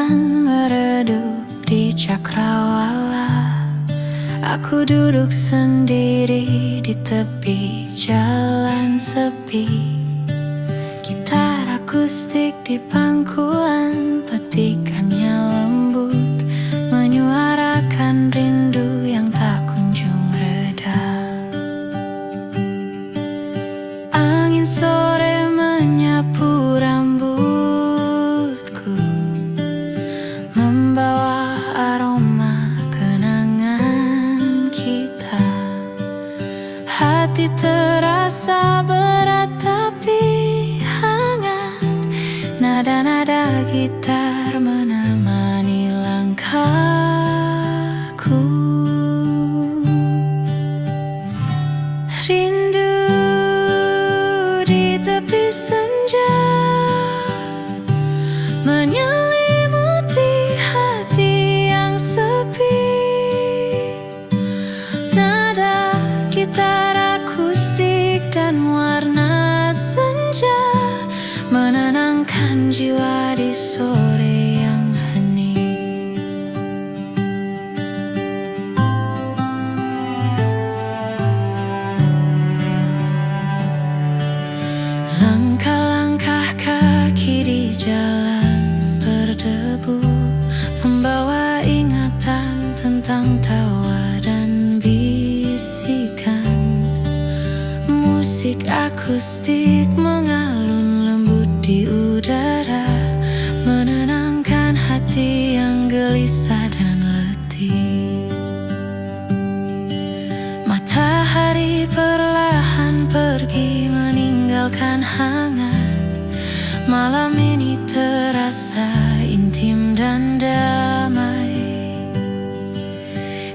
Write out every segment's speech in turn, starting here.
jalan meredup di cakrawala. Aku duduk sendiri di tepi jalan sepi. Gitar akustik di pangkuan, petikannya lembut menyuarakan rindu yang tak kunjung reda. Angin sore menyapu rambutku, membawa aroma kenangan kita. Hati terasa berat tapi hangat, nada-nada gitar menemani langkahku. Rindu di tepi senja menyelimuti hati yang sepi. Nada gitar akustik dan warna senja menenangkan jiwa di sore yang hening. Langkah-langkah kaki di jalan berdebu, membawa ingatan tentang tawa dan bisikan. Musik akustik mengalun lembut di udara, menenangkan hati yang gelisah dan letih. Matahari perlahan pergi meninggalkan hangat. Malam ini terasa intim dan damai.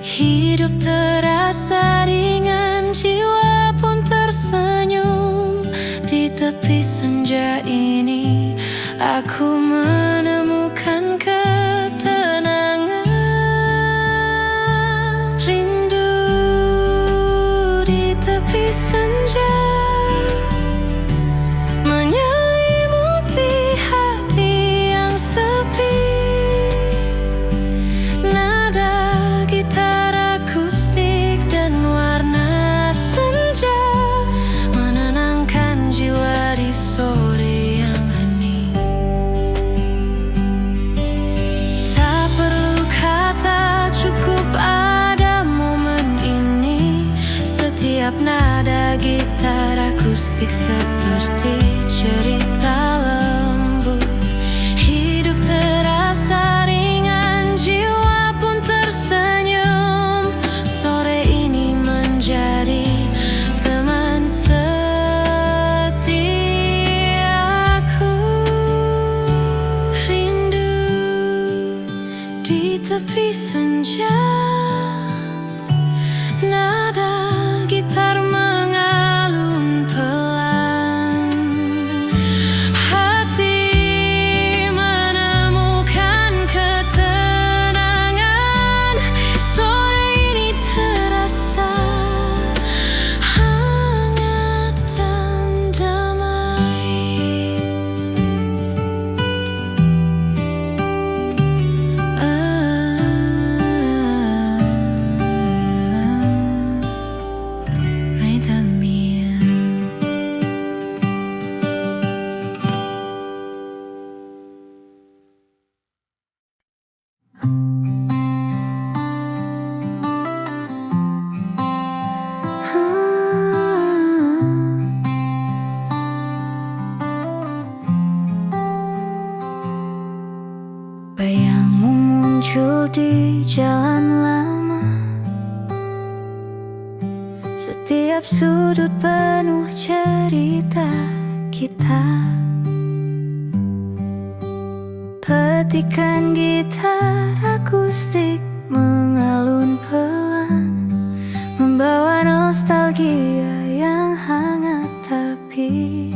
Hidup terasa ringan, jiwa pun tersenyum. Di tepi senja ini aku menemukan ketenangan. Rindu di tepi senja menyelimuti hati yang sepi. Nada gitar akustik dan warna senja menenangkan jiwa di sore yang hening. Tak perlu kata, cukup ada momen ini. Setiap nada gitar akustik seperti cerita lembut. Hidup terasa ringan, jiwa pun tersenyum. Sore ini menjadi teman setiaku. Rindu di tepi senja, nada gitar mengalun pelan. Hati menemukan ketenangan. Sore ini terasa hangat dan damai. Ay, también. Bayangmu muncul di jalan lama, setiap sudut penuh cerita kita. Petikan gitar akustik mengalun pelan, membawa nostalgia yang hangat tapi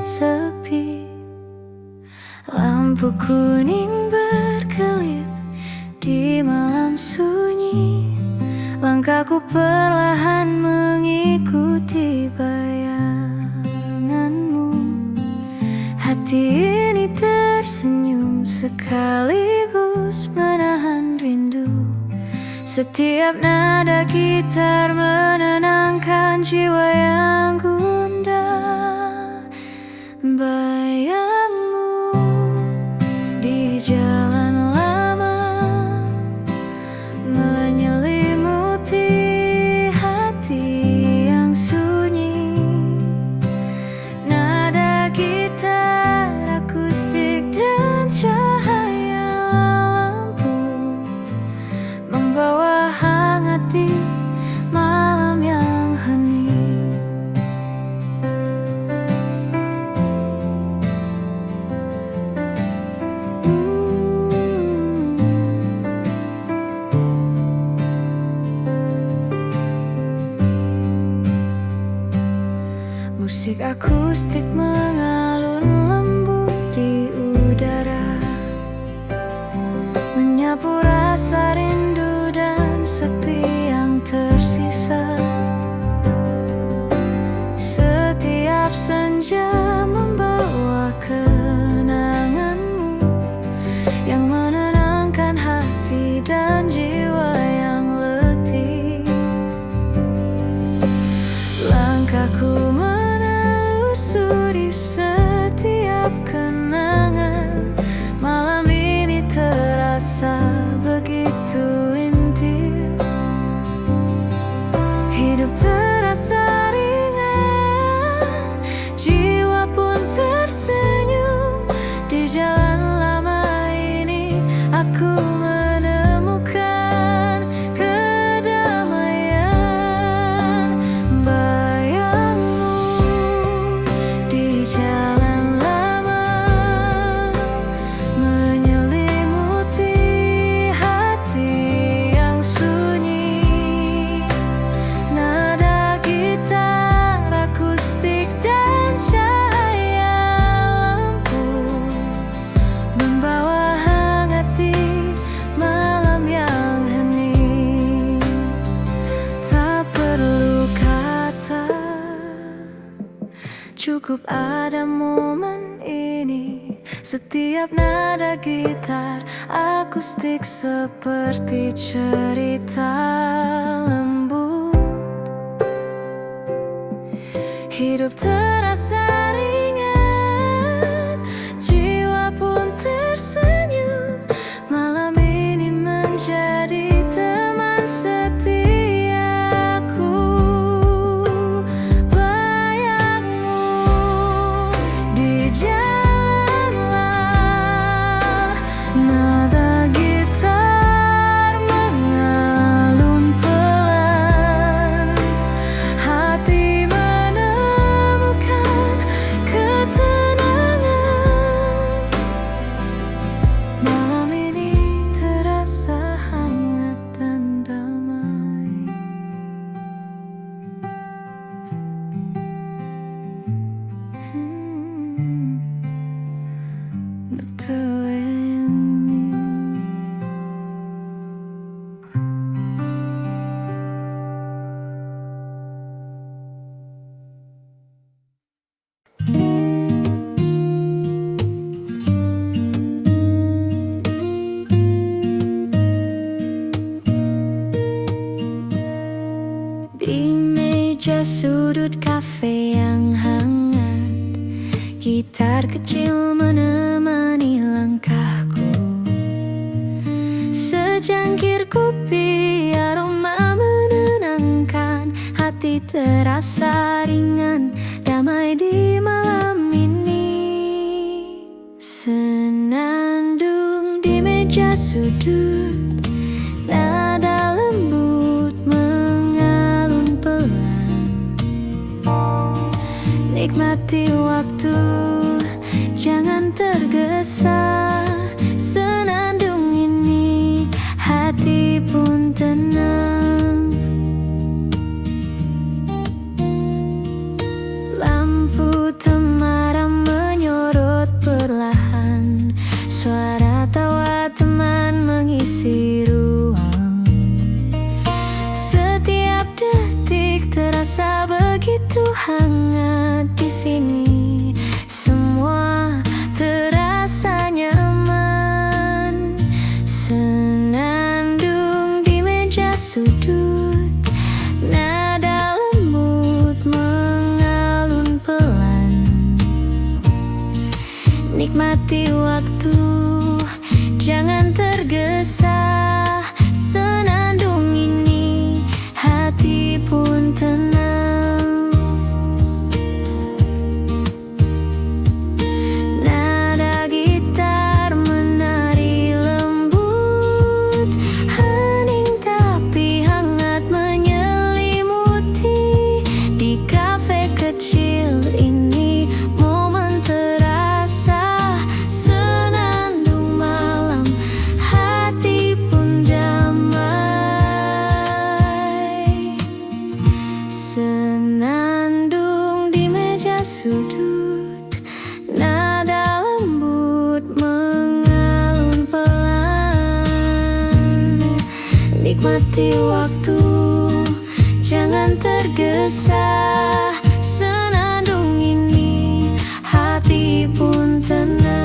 sepi. Lampu kuning berkelip di malam sunyi, langkahku perlahan mengikuti bayanganmu. Hati ini tersenyum sekaligus terus menahan rindu. Setiap nada gitar menenangkan jiwa yang gundah. Bayangmu di jalan lama menyelimuti hati yang sunyi. Nada gitar akustik dan cahaya lampu membawa hangat di malam yang hening. Musik akustik mengalun lembut di udara, menyapu rasa rindu dan sepi yang tersisa. Setiap senja membawa kenanganmu yang menenangkan hati dan jiwa yang letih. Langkahku menelusuri setiap kenangan. Malam ini terasa begitu intim. Hidup terasa ringan, jiwa pun tersenyum. Di jalan lama ini aku menemukan kedamaian. Bayangmu di jalan lama menyelimuti hati yang sunyi. Nada gitar akustik dan cahaya lampu membawa hangat di malam yang hening. Tak perlu kata, cukup ada momen ini. Setiap nada gitar akustik seperti cerita lembut. Hidup terasa ringan, jiwa pun tersenyum. Malam ini menjadi teman setiaku. Bayangmu di jalan lah, nada gitar mengalun pelan. Hati menemukan ketenangan. Malam ini terasa hangat dan damai. Di meja sudut kafe yang hangat, gitar kecil menemani langkahku. Secangkir kopi aroma menenangkan, hati terasa ringan, damai di malam ini. Senandung di meja sudut, nada lembut mengalun pelan. Nikmati waktu, jangan tergesa. Senandung ini hati pun tenang. Lampu temaram menyorot perlahan, suara tawa teman mengisi ruang. Setiap detik terasa begitu hangat di sini. Semua terasa nyaman. Nikmati waktu, jangan tergesa. Senandung ini hati pun tenang.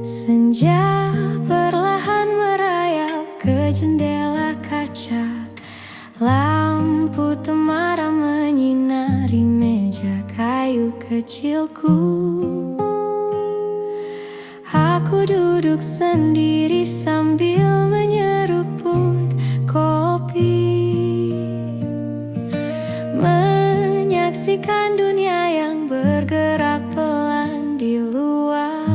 Senja perlahan merayap ke jendela kaca. Lampu temaram menyinari meja kayu kecilku. Aku duduk sendiri sambil menyeruput kopi, menyaksikan dunia yang bergerak pelan di luar.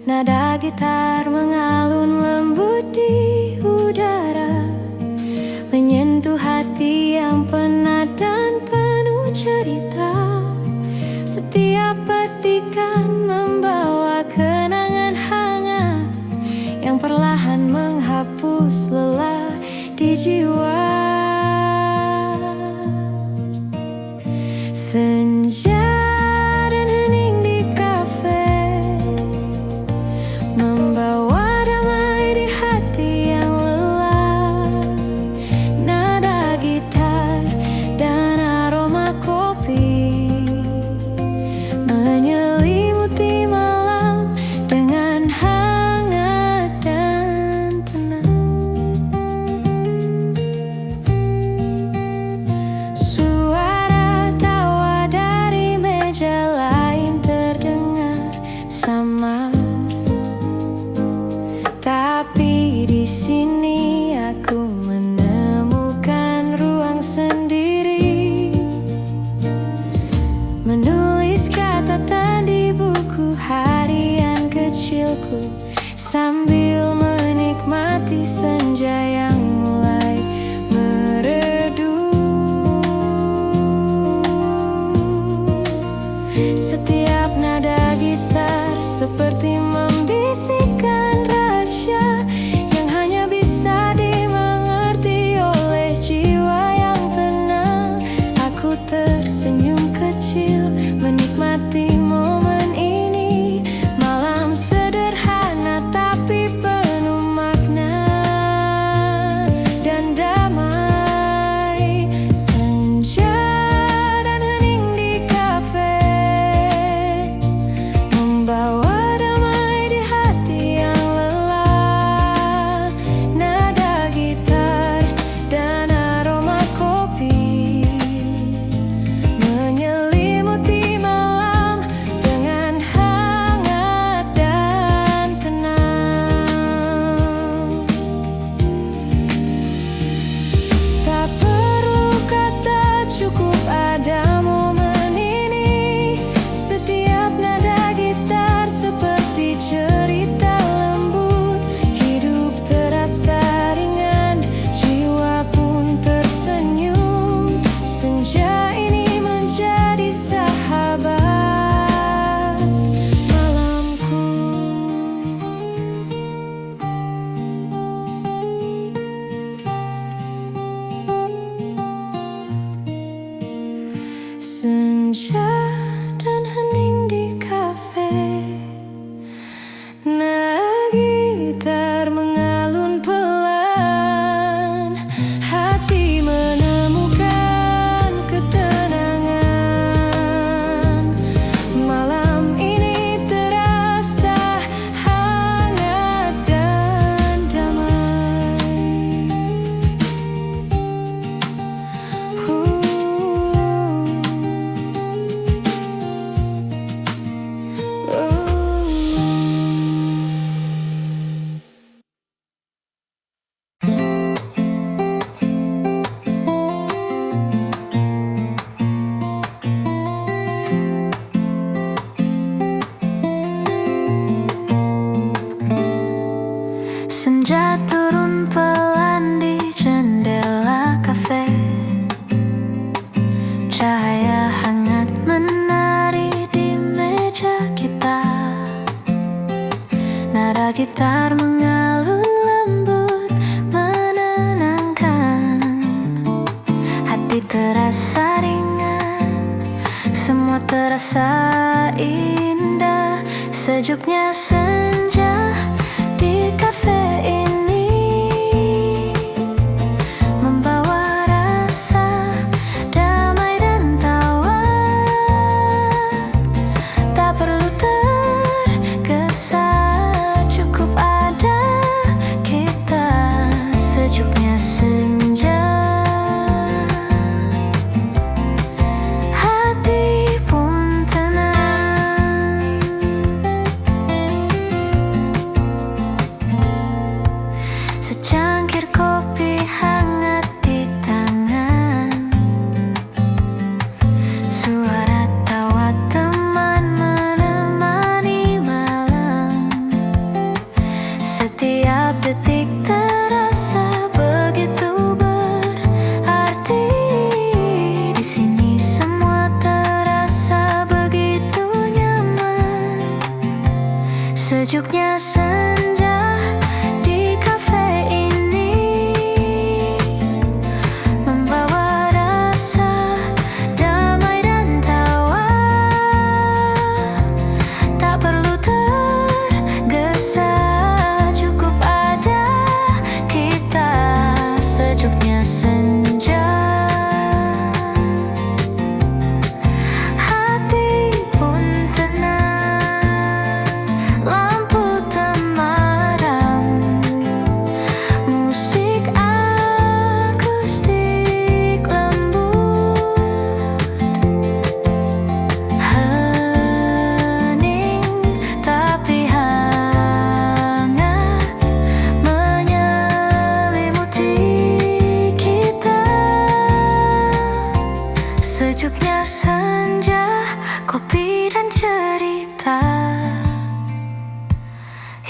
Nada gitar mengalun lembut di udara, menyentuh hati yang penat dan penuh cerita. Setiap petikan membawa kenangan hangat yang perlahan menghapus lelah di jiwa. Senja dan hening di kafe membawa damai di hati yang lelah. Nada gitar dan aroma kopi menyelimuti malam dengan hangat dan tenang. Suara tawa dari meja lain terdengar sama, tapi di sini aku menemukan ruang sendiri, menulis catatan di buku harian kecilku sambil menikmati senja yang mulai meredup. Setiap nada gitar seperti membisikkan rahasia yang hanya bisa dimengerti oleh jiwa yang tenang. Aku tersenyum kecil menikmati momen ini. Malam sederhana tapi penuh makna dan damai. Senja dan hening di kafe membawa damai di hati yang lelah. Nada gitar dan aroma kopi menyelimuti malam dengan hangat dan tenang. Tak perlu kata, cukup ada momen ini. Setiap nada gitar seperti cerita lembut. Hidup terasa ringan, jiwa pun tersenyum. Senja ini menjadi sahabat malamku. Senja dan hening di kafe, nada gitar mengalun pelan. Hati menemukan ketenangan. Malam ini terasa hangat dan damai. Nada gitar mengalun lembut menenangkan. Hati terasa ringan, semua terasa indah. Sejuknya senja di kafe ini membawa rasa damai dan tawa. Tak perlu tergesa, cukup ada kita. Sejuknya senja, hati pun tenang. Secangkir kopi hangat di tangan, suara tawa teman menemani malam. Setiap detik terasa begitu berarti. Di sini semua terasa begitu nyaman. Sejuknya senja di kafe ini membawa rasa damai dan tawa. Tak perlu tergesa, cukup ada kita. Sejuknya senja, hati pun tenang. Lampu temadam, musik akustik lembut. Hening tapi hangat menyelimuti kita. Sejuknya senja, kopi dan cerita.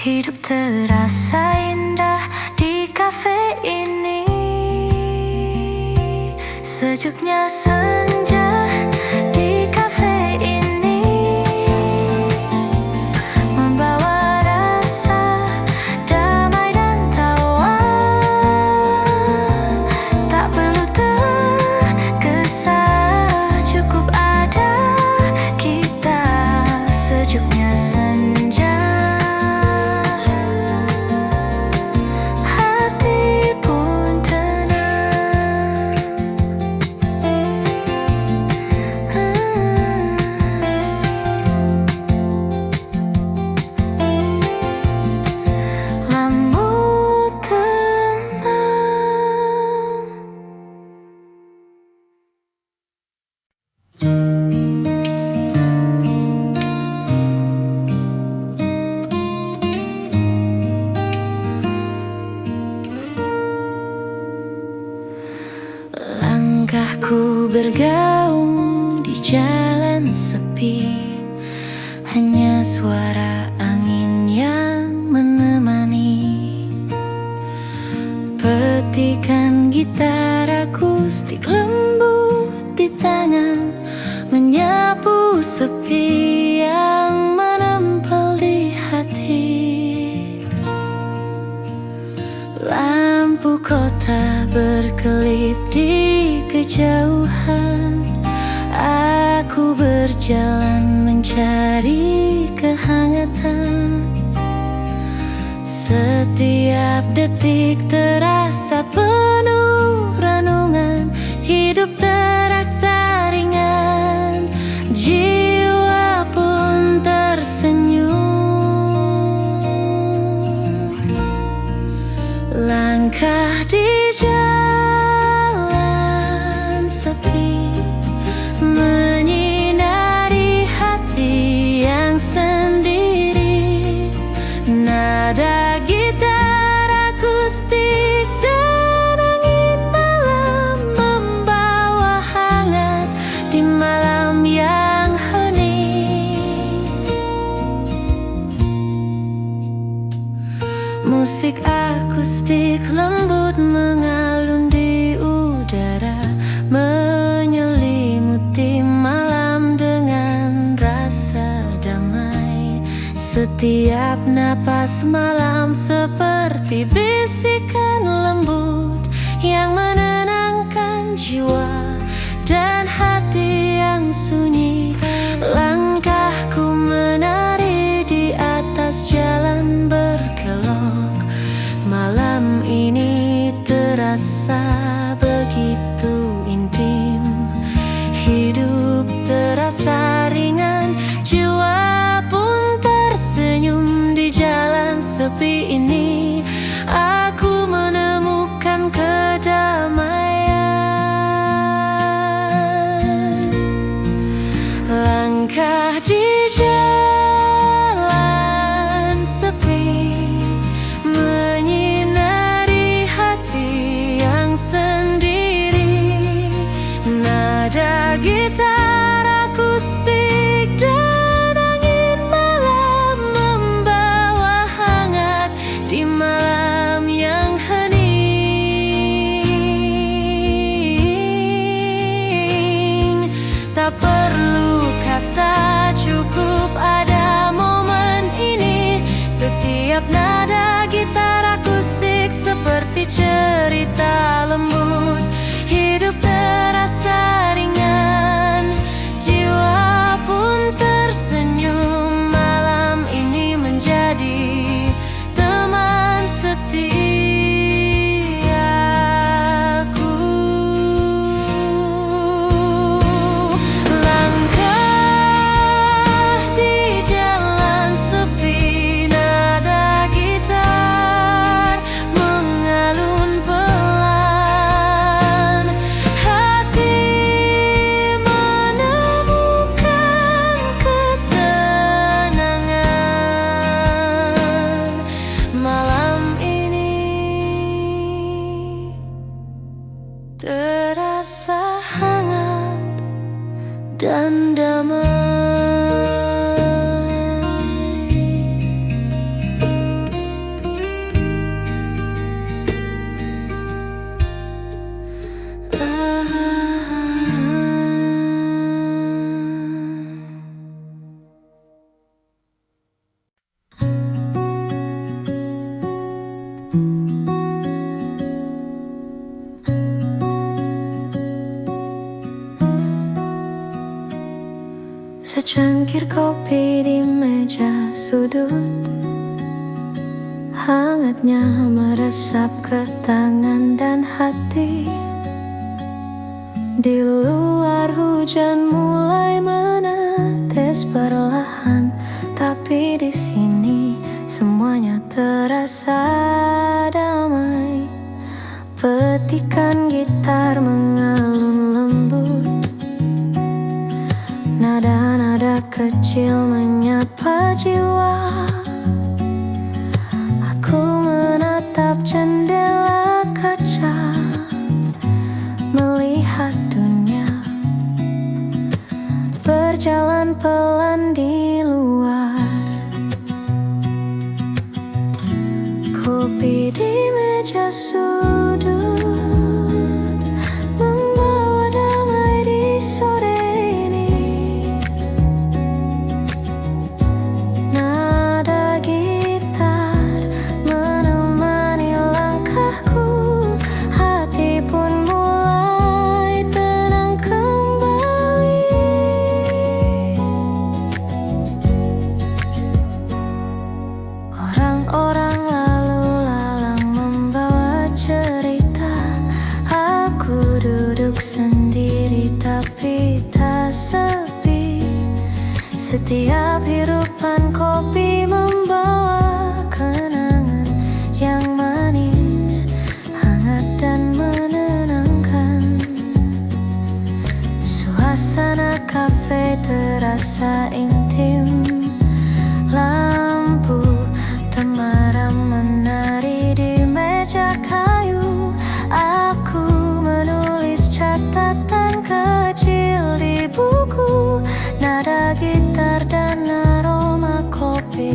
Hidup terasa indah di kafe ini. Sejuknya senja di kafe ini membawa rasa damai dan tawa. Tak perlu tergesa, cukup ada kita. Sejuknya senja, hati pun tenang. Lampu tenang. Langkahku bergaung di jalan sepi, hanya suara angin yang menemani. Petikan gitar akustik lembut di tangan, menyapu sepi yang menempel di hati. Lampu kota berkelip di kejauhan. Aku berjalan mencari kehangatan. Setiap detik terasa penuh renungan. Hidup terasa ringan, jiwa pun tersenyum. Langkah di jalan sepi menyinari hati yang sendiri. Nada gitar akustik dan angin malam membawa hangat di malam yang hening. Musik akustik lembut mengalun di udara, menyelimuti malam dengan rasa damai. Setiap napas malam seperti bisikan lembut yang menenangkan jiwa dan hati yang sunyi. Langkahku menari di atas jalan berkelok. Malam ini terasa begitu intim. Hidup terasa ringan, jiwa pun tersenyum. Di jalan sepi ini aku menemukan kedamaian. Langkah di jalan sepi menyinari hati yang sendiri. Nada gitar akustik dan angin malam membawa hangat di malam yang hening. Tak perlu kata, cukup ada momen ini. Setiap nada gitar akustik seperti cerita lembut. Hidup terasa ringan, jiwa pun tersenyum. Malam ini menjadi teman setiaku. Langkah di jalan sepi, nada gitar mengalun pelan. Hati menemukan ketenangan. Malam ini terasa hangat dan damai. Secangkir kopi di meja sudut, hangatnya meresap ke tangan dan hati. Di luar hujan mulai menetes perlahan, tapi di sini semuanya terasa damai. Petikan gitar mengalun lembut, nada-nada kecil menyapa jiwa. Aku menatap jendela kaca, melihat dunia berjalan pelan di luar. Kopi di meja sudut membawa damai di sore. Orang lalu lalang membawa cerita. Aku duduk sendiri tapi tak sepi. Setiap hirupan kopi membawa kenangan yang manis, hangat dan menenangkan. Suasana kafe terasa intim. Lampu temaram menari di meja kayu. Aku menulis catatan kecil di buku. Nada gitar dan aroma kopi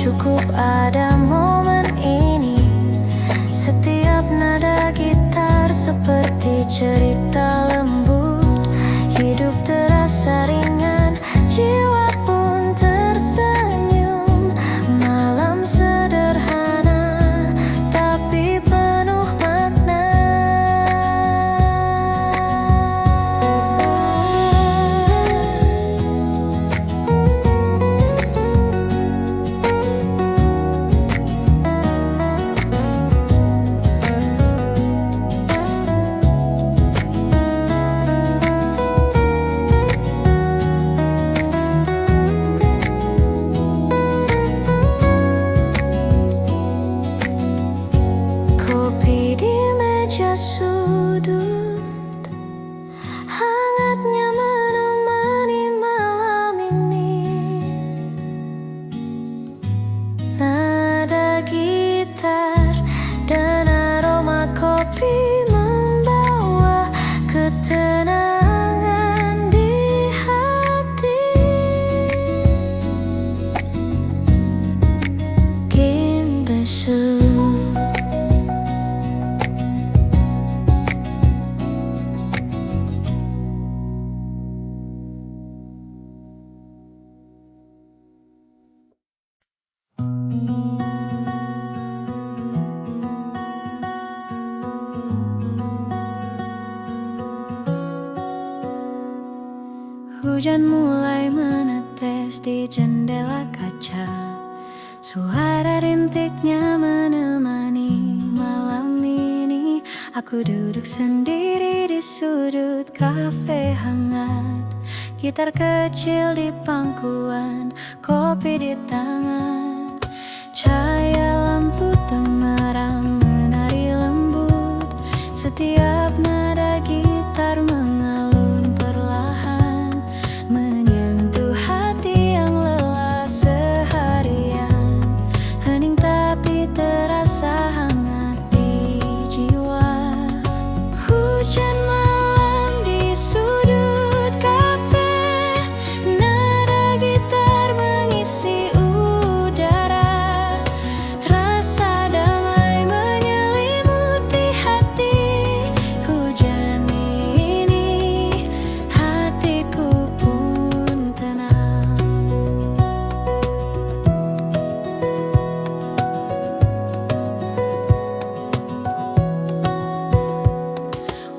cukup ada momen ini. Setiap nada gitar seperti cerita lembut. Hidup terasa ringan, jiwa pun tersenyum. Malam sederhana tapi penuh makna. Kopi di meja sudut, hangatnya menemani malam ini. Nada gitar dan aroma kopi membawa ketenangan di hati. Kimbesu. Hujan mulai menetes di jendela kaca. Suara rintiknya menemani malam ini. Aku duduk sendiri di sudut kafe hangat. Gitar kecil di pangkuan, kopi di tangan. Cahaya lampu temaram menari lembut. Setiap nada gitar mengalun perlahan, menyentuh hati yang lelah seharian. Hening tapi terasa hangat di jiwa. Hujan malam di sudut kafe, nada gitar mengisi udara. Rasa damai menyelimuti hati. Hujan ini hatiku pun tenang.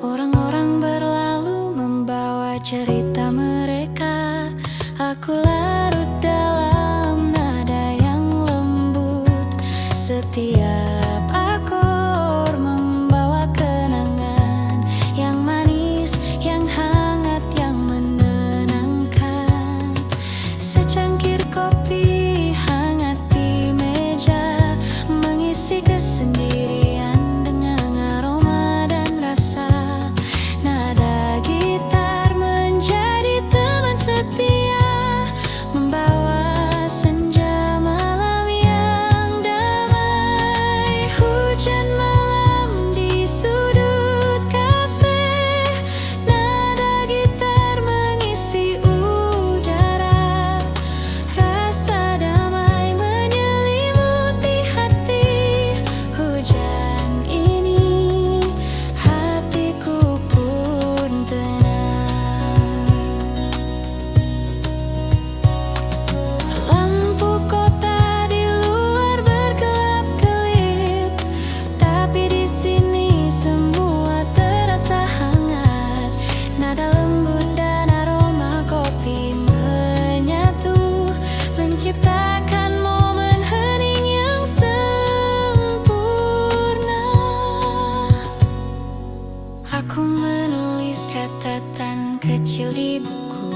Orang-orang berlalu membawa cerita mereka. Aku larut dalam nada yang lembut. Setiap akor membawa kenangan yang manis, yang hangat, yang menenangkan. Secangkir kopi hangat di meja, mengisi kesendirian dengan aroma dan rasa. Nada gitar menjadi teman setia, membawa senja malam yang damai. Hujan malam di sudut kafe, nada gitar mengisi udara. Rasa damai menyelimuti hati. Hujan ini hatiku pun tenang. Lampu kota di luar berkelap-kelip, tapi di sini semua terasa hangat. Nada lembut dan aroma kopi menyatu, menciptakan momen hening yang sempurna. Aku menulis catatan kecil di buku.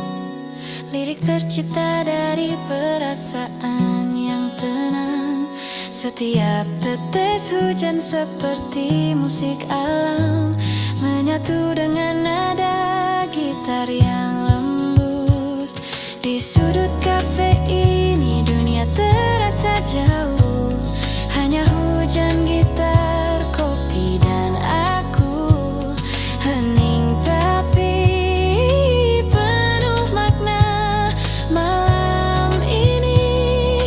Lirik tercipta dari perasaan yang tenang. Setiap tetes hujan seperti musik alam, menyatu dengan nada gitar yang lembut. Di sudut kafe ini dunia terasa jauh. Hanya hujan, gitar, kopi, dan aku. Hening tapi penuh makna. Malam ini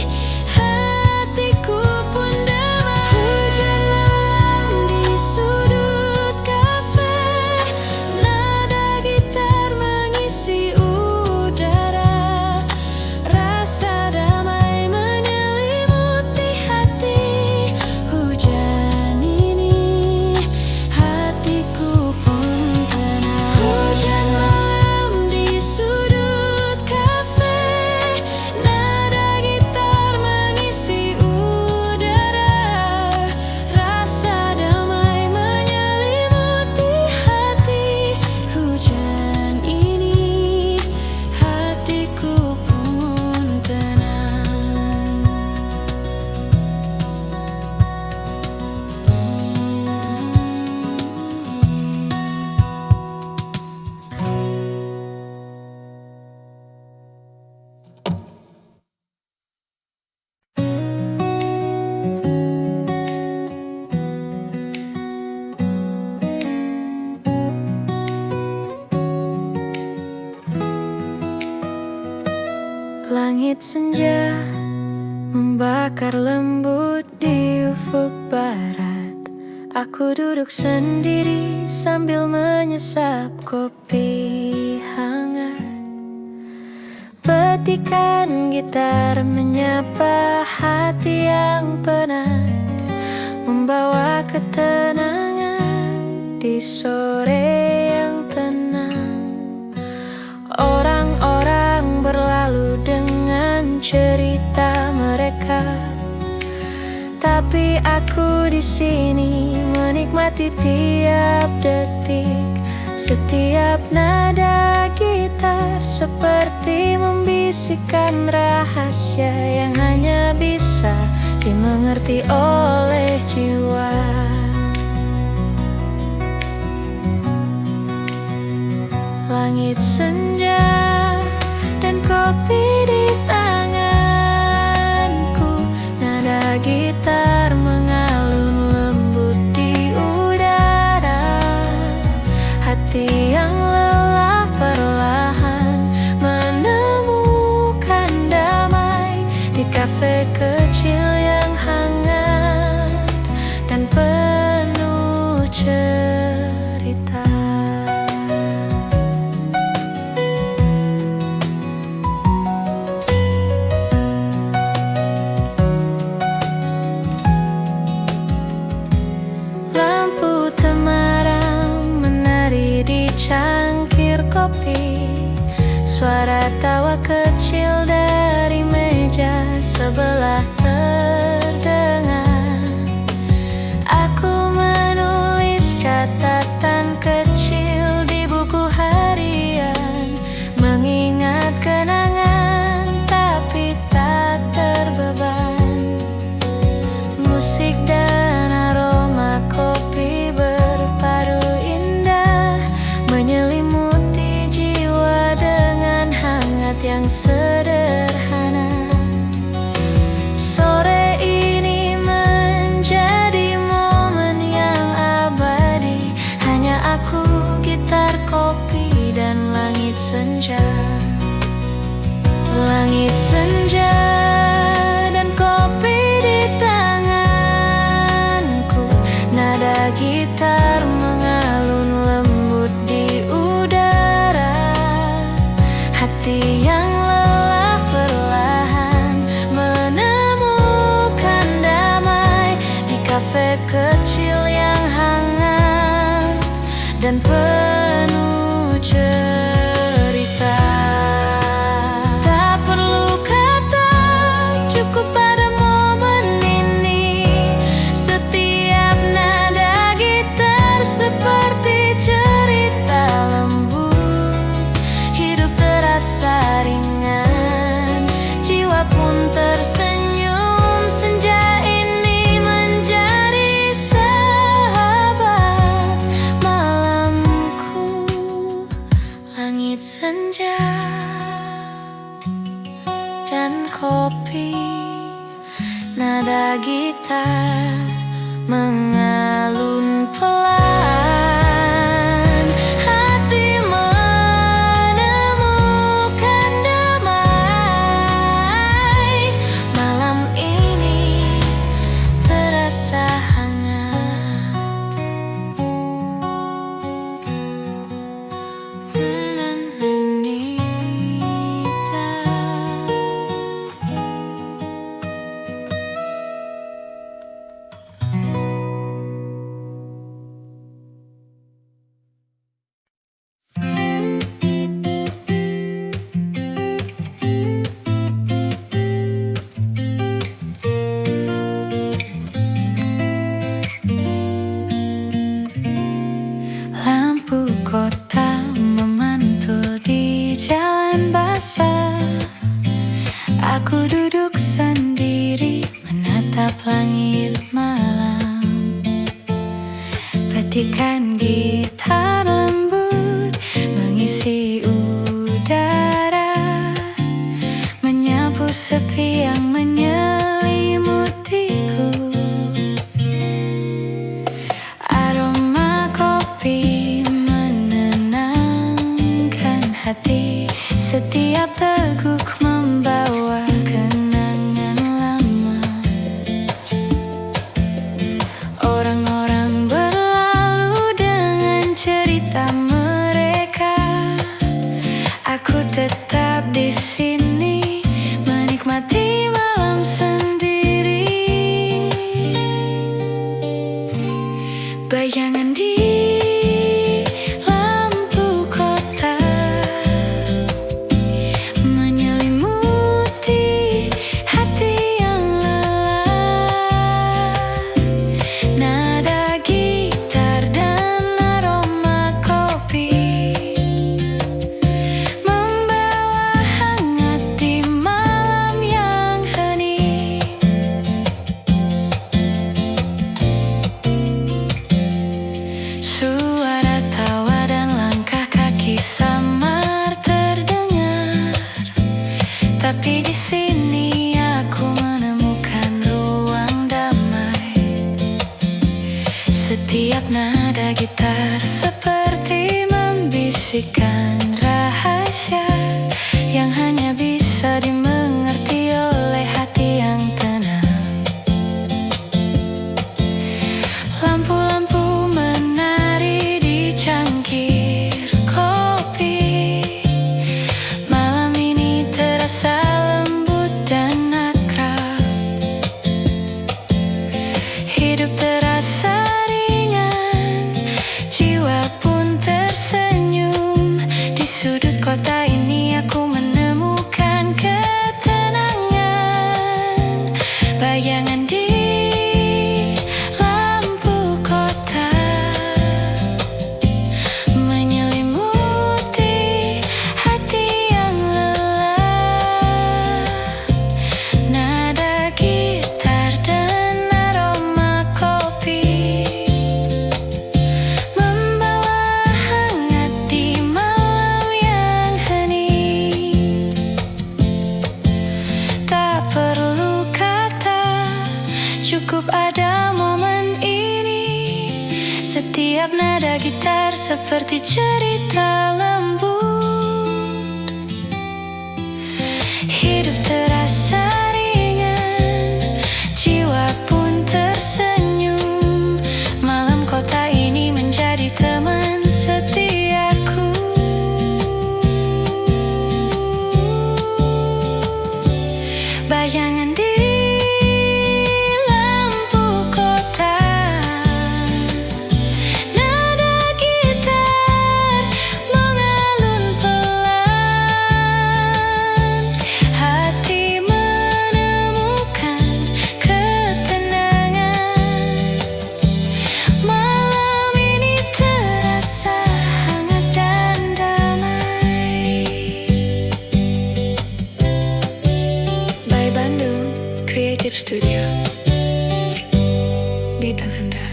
Langit senja membakar lembut di ufuk barat. Aku duduk sendiri sambil menyesap kopi hangat. Petikan gitar menyapa hati yang penat, membawa ketenangan di sore yang tenang. Orang-orang berlalu dengan cerita mereka, tapi aku di sini menikmati tiap detik. Setiap nada gitar seperti membisikkan rahasia yang hanya bisa dimengerti oleh jiwa. Langit senja dan kopi di tanganku, nada gitar mengalun lembut di udara. Hati yang lelah perlahan menemukan damai di kafe kecil yang hangat dan penuh cerita. Lampu temaram menari di cangkir kopi. Suara tawa kecil dari meja sebelah terdengar. Aku menulis catatan kecil di buku harian, mengingat kenangan tapi tak terbeban. Musik dan aroma kopi berpadu indah, menyelimuti jiwa dengan hangat yang sederhana. Sore ini menjadi momen yang abadi, hanya aku, gitar, kopi, dan langit senja. Langit senja dan kopi di tanganku, nada gitar mengalun lembut di udara. Hati yang lelah perlahan menemukan damai di kafe kecil yang hangat dan penuh cerita. Tak perlu kata, cukup pada momen ini. Setiap nada gitar seperti cerita lembut. Hidup terasa ringan, jiwa pun tersenyum. Senja ini menjadi sahabat malamku. Langit senja dan kopi, nada gitar mengalun pelan. Hati menemukan damai. Malam ini terasa hangat. Lampu kota memantul di jalan basah. Aku duduk sendiri menatap langit malam. Petikan gitar lembut mengisi udara, menyapu sepi yang menyelimutiku. Aroma kopi menenangkan hati, setiap teguk membawa Tapi di sini aku menemukan ruang damai. Setiap nada gitar seperti membisikkan rahasia yang hanya bisa dimengerti oleh hati yang tenang. Lampu-lampu menari di cangkir kopi. Malam ini terasa lembut dan akrab. Hidup terasa ringan, jiwa pun tersenyum. Di sudut kota ini aku menemukan ketenangan. Bayangan di lampu kota menyelimuti hati yang lelah. Nada gitar dan aroma kopi membawa hangat di malam yang hening. Tak perlu kata, cukup ada momen ini. Setiap nada gitar seperti cerita lembut. Hidup terasa ringan, jiwa pun tersenyum. Malam kota ini menjadi teman setiaku. Bayangan di lampu kota, nada gitar mengalun pelan. Hati menemukan ketenangan. Malam ini terasa hangat dan damai. By Bandung Creative Studio, bidang Anda.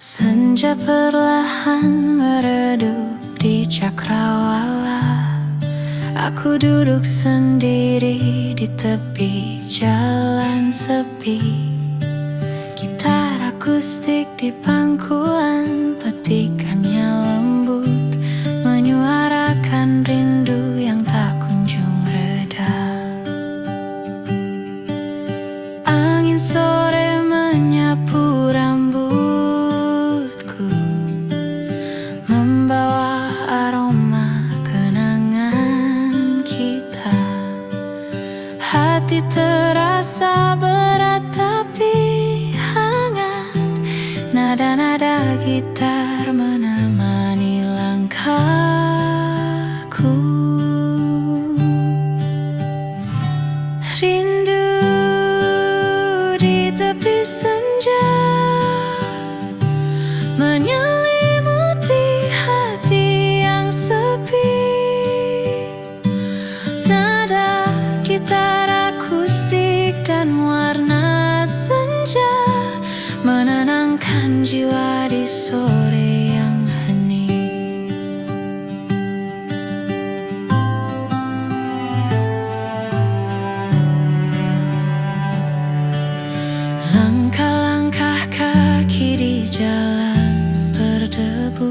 Senja perlahan meredup di cakrawala. Aku duduk sendiri di tepi jalan sepi. Gitar akustik di pangkuan, petikannya lembut, menyuarakan rindu yang tak kunjung reda. Angin sore menyapu rambutku, membawa aroma kenangan kita. Hati terasa berat tapi hangat. Nada-nada gitar menemani langkahku. Rindu di tepi senja menyelimuti hati yang sepi. Nada gitar akustik dan warna senja menenangkan jiwa di sore yang hening. Langkah-langkah kaki di jalan berdebu,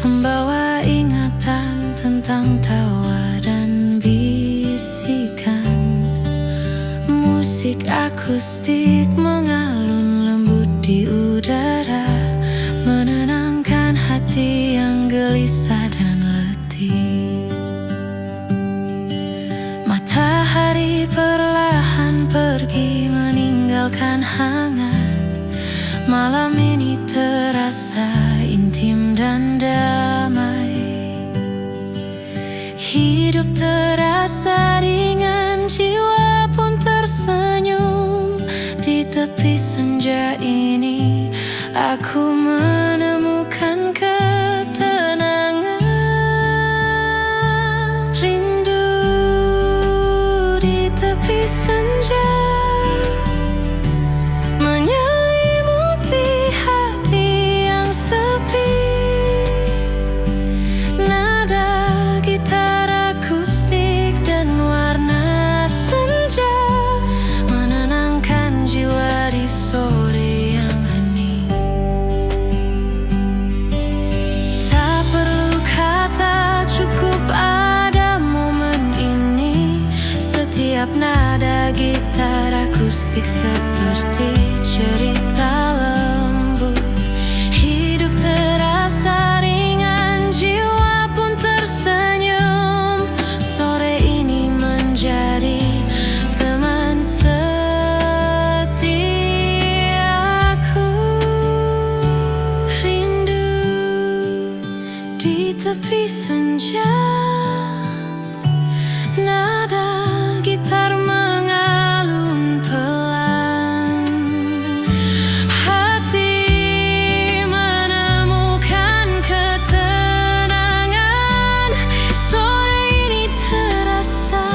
membawa ingatan tentang tawa dan bisikan. Musik akustik mengalun lembut di udara, menenangkan hati yang gelisah dan letih. Matahari perlahan pergi meninggalkan hangat. Malam ini terasa intim dan damai. Hidup terasa ringan, jiwa pun tersenyum. Di tepi senja ini aku menemukan ketenangan. Rindu Setiap nada gitar akustik seperti cerita lembut. Hidup terasa ringan, jiwa pun tersenyum. Sore ini menjadi teman setiaku. Rindu di tepi senja, nada gitar mengalun pelan. Hati menemukan ketenangan. Sore ini terasa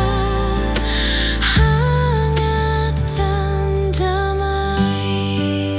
hangat dan damai.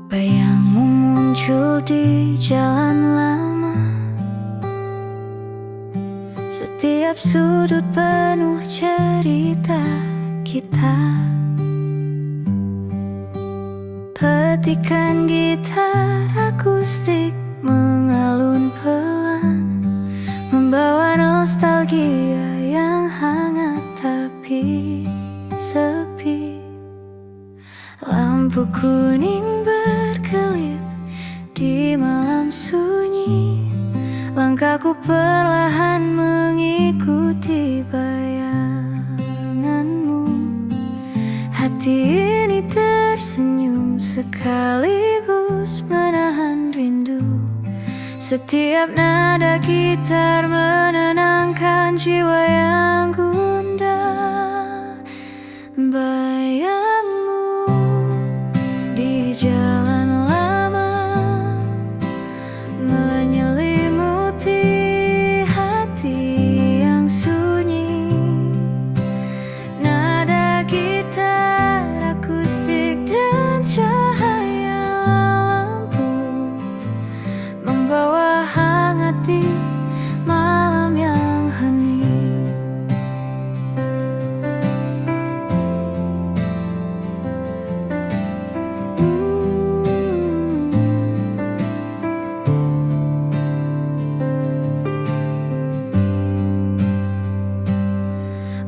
Bayangmu muncul di jalan lama. Setiap sudut penuh cerita kita. Petikan gitar akustik mengalun pelan, membawa nostalgia yang hangat tapi sepi. Lampu kuning berkelip di malam sunyi. Langkahku perlahan mengikuti bayanganmu. Hati ini tersenyum sekaligus menahan rindu. Setiap nada gitar menenangkan jiwa yang gundah. Bayangmu di jalan lama menyelimuti hati yang sunyi. Nada gitar akustik dan cahaya lampu membawa hangat di malam yang hening.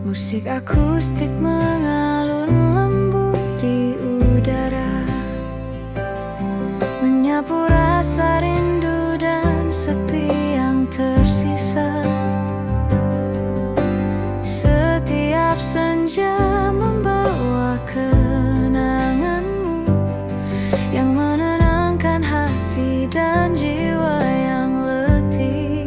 Musik akustik mengalun lembut di udara, menyapu rasa rindu dan sepi yang tersisa. Setiap senja membawa kenanganmu yang menenangkan hati dan jiwa yang letih.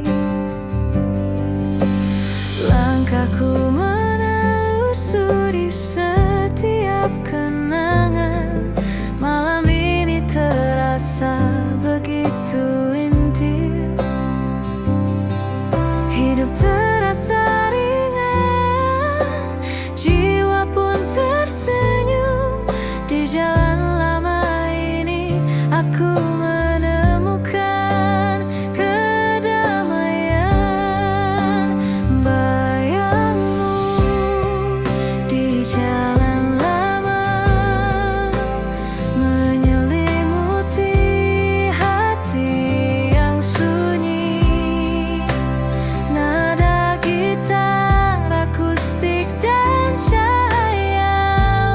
Langkahku menelusuri setiap kenangan. Malam ini terasa begitu intim. Hidup terasa ringan, jiwa pun tersenyum. Di jalan lama ini aku menemukan kedamaian. Bayangmu di jalan lama menyelimuti hati yang sunyi. Nada gitar akustik dan cahaya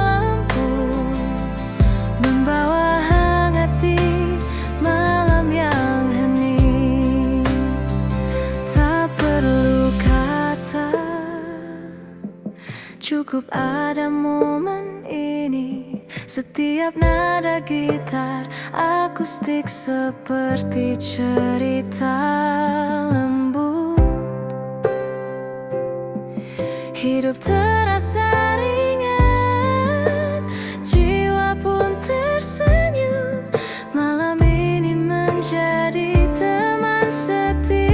lampu membawa hangat di malam yang hening. Tak perlu kata, cukup ada momen ini. Setiap nada gitar akustik seperti cerita lembut. Hidup terasa ringan, jiwa pun tersenyum. Malam ini menjadi teman setiaku.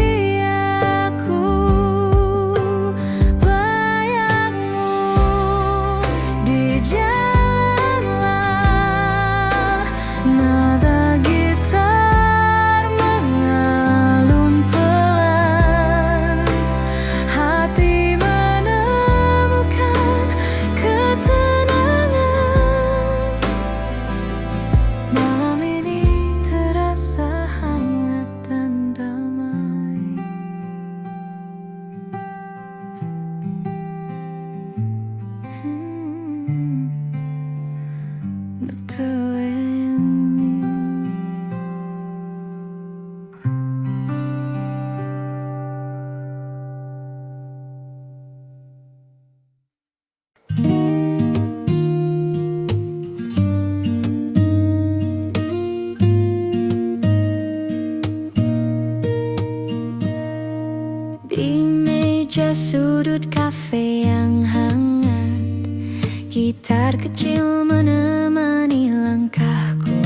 meja sudut kafe yang hangat, gitar kecil menemani langkahku.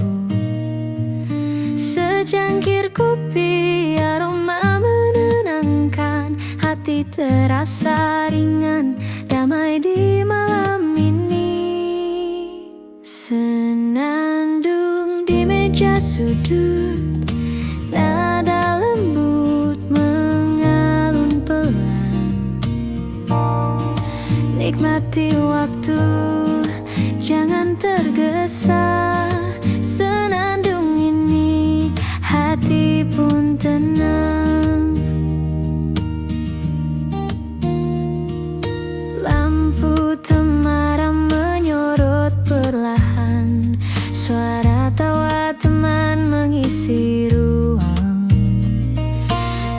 Secangkir kopi, aroma menenangkan, hati terasa ringan, damai di malam ini. Senandung di meja sudut, nada lembut mengalun pelan. Nikmati waktu, jangan tergesa. Senandung ini, hati pun tenang. Lampu temaram menyorot perlahan, suara tawa teman mengisi ruang.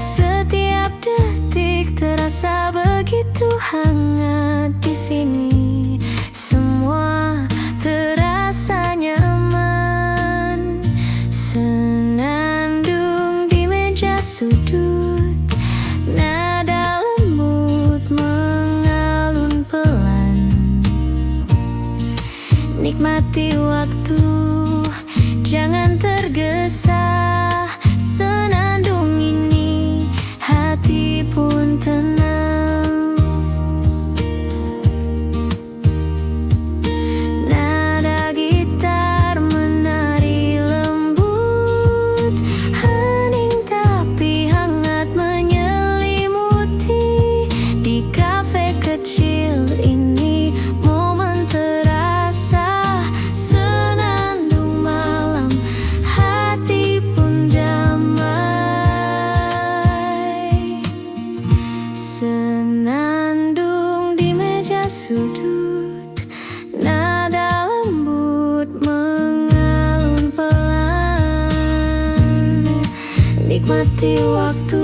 Setiap detik terasa begitu hangat di sini. Semua terasa nyaman. Senandung di meja sudut, nada lembut mengalun pelan. Nikmati waktu, jangan tergesa. Senandung ini, hati pun tenang. Nada gitar menari lembut, hening tapi hangat menyelimuti. Di kafe kecil ini, momen terasa. Senandung malam, hati pun damai. Senandung di meja sudut, nada lembut mengalun pelan. Nikmati waktu,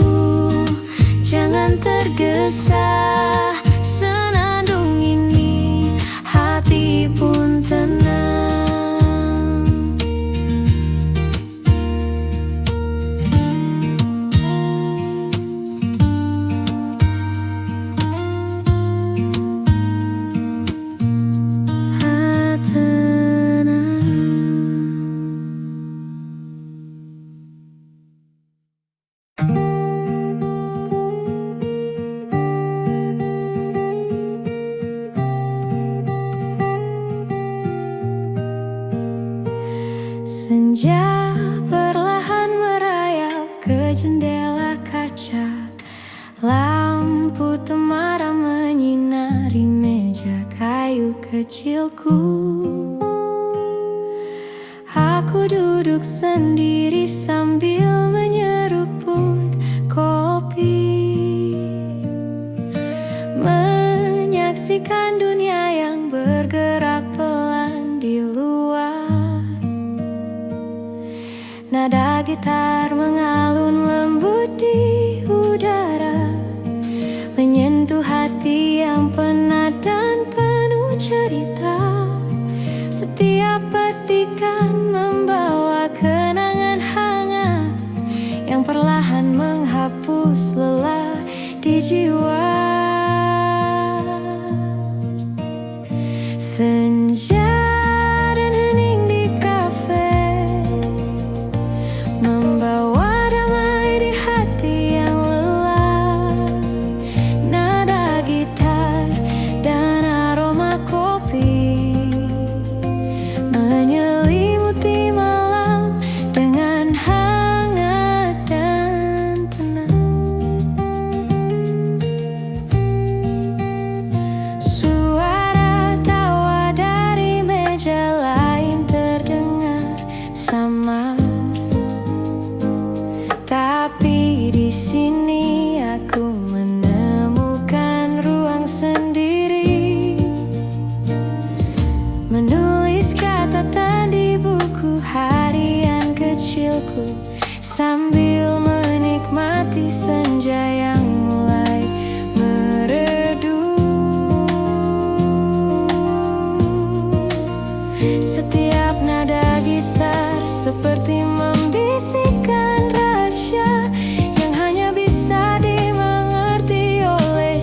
jangan tergesa. Senandung ini, hati pun tenang. Senja perlahan merayap ke jendela kaca. Lampu temaram menyinari meja kayu kecilku. Aku duduk sendiri sambil menyeruput kopi, menyaksikan dunia yang bergerak pelan di luar. Nada gitar mengalun lembut di udara, menyentuh hati yang penat dan penuh cerita. Setiap petikan membawa kenangan hangat yang perlahan menghapus lelah di jiwa. Senja dan hening di kafe, membawa damai di hati yang lelah. Nada gitar dan aroma kopi menyelimuti malam dengan hangat dan tenang. Suara tawa dari meja lain terdengar samar, tapi di sini aku menemukan ruang sendiri. Menulis catatan di buku harian kecilku, sambil menikmati senja yang mulai meredup. Setiap nada gitar seperti membisikkan rahasia yang hanya bisa dimengerti oleh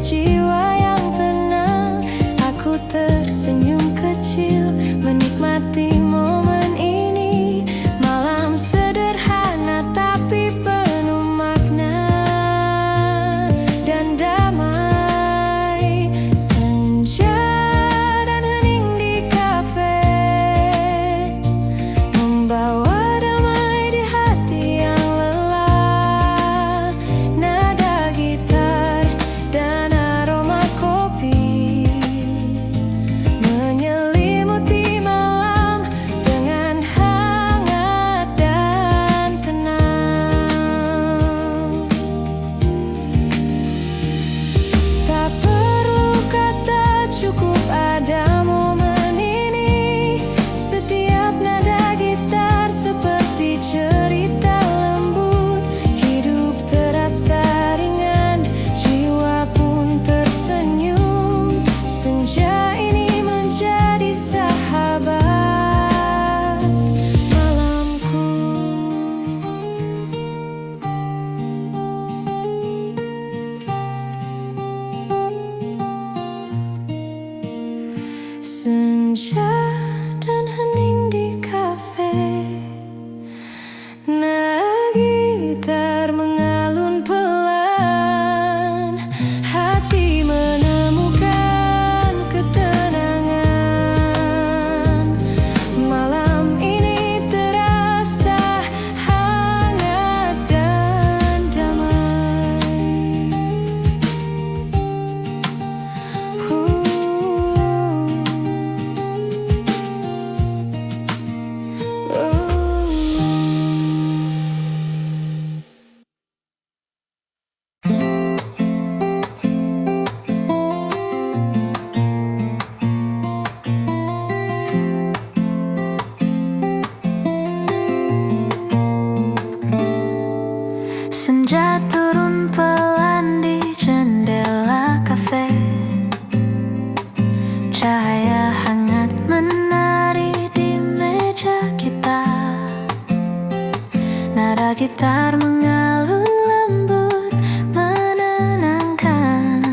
gitar mengalun lembut menenangkan.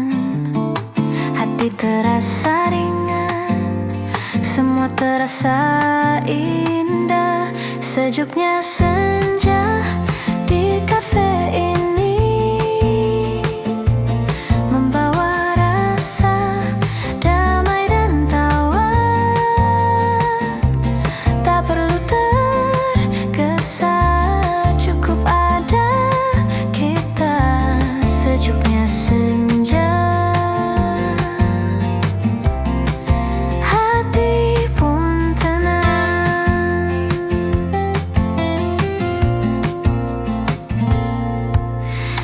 Hati terasa ringan, semua terasa indah. Sejuknya senja di kafe ini membawa rasa damai dan tawa. Tak perlu tergesa, cukup ada kita. Sejuknya senja, hati pun tenang.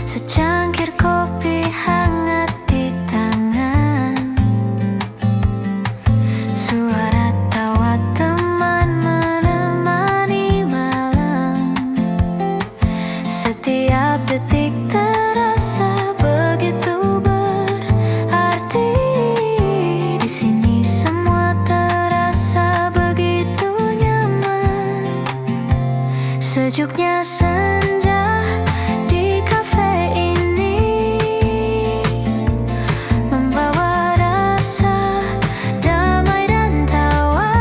Secangkir kopi hangat di tangan, suara tawa teman menemani malam. Setiap detik terasa begitu berarti. Di sini semua terasa begitu nyaman. Sejuknya senja di kafe ini membawa rasa damai dan tawa.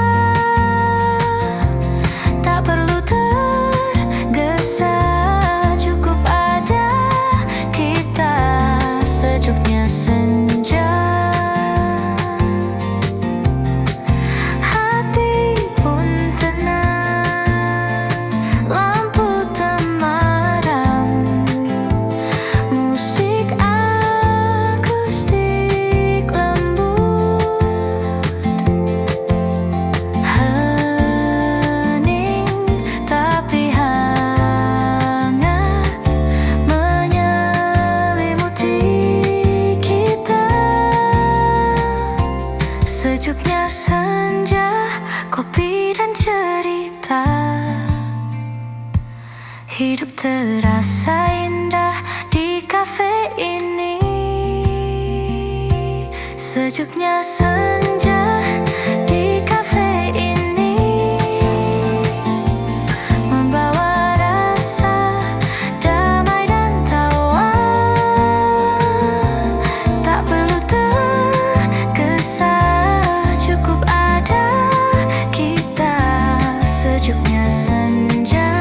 Tak perlu tergesa, cukup ada kita. Sejuknya senja, hati pun tenang. Lampu temaram, musik akustik lembut, hening tapi hangat menyelimuti kita. Sejuknya senja, kopi dan cerita, hidup terasa indah di kafe ini. Sejuknya senja di kafe ini membawa rasa damai dan tawa. Tak perlu tergesa, cukup ada kita. Sejuknya senja,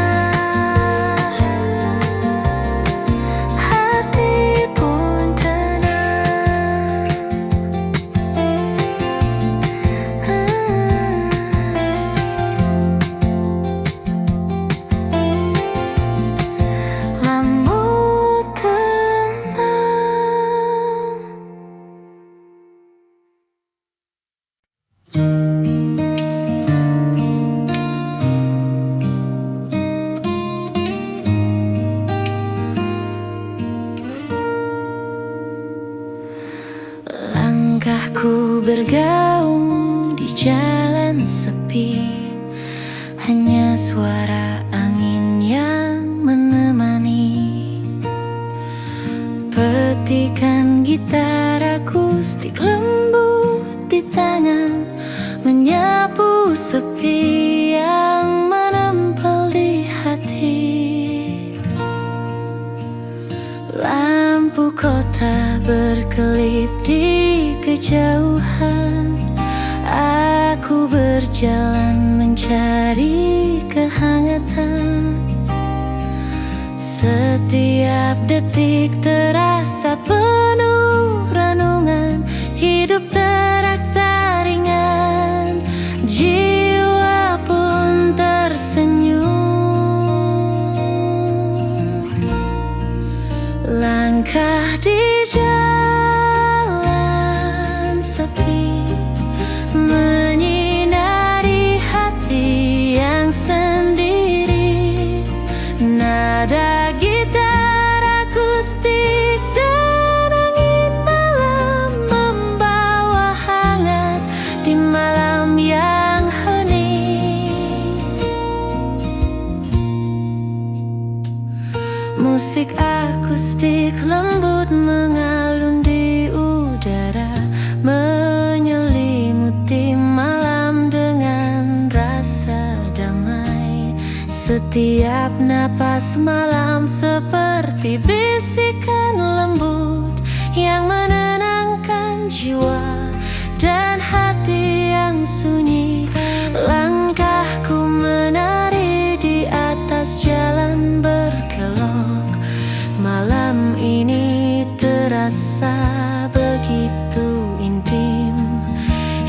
hati pun tenang. Lampu tenang. Langkahku bergaung di jalan sepi, hanya suara angin yang menemani. Petikan gitar akustik lembut di tangan, menyapu sepi yang menempel di hati. Lampu kota berkelip di kejauhan. Aku berjalan mencari kehangatan. Setiap detik terasa penuh renungan. Hidup terasa ringan, jiwa pun tersenyum. Langkah di jalan sepi menyinari hati yang sendiri. Nada gitar akustik dan angin malam membawa hangat di malam yang hening. Musik akustik lembut Setiap napas malam seperti bisikan lembut yang menenangkan jiwa dan hati yang sunyi. Langkahku menari di atas jalan berkelok. Malam ini terasa begitu intim.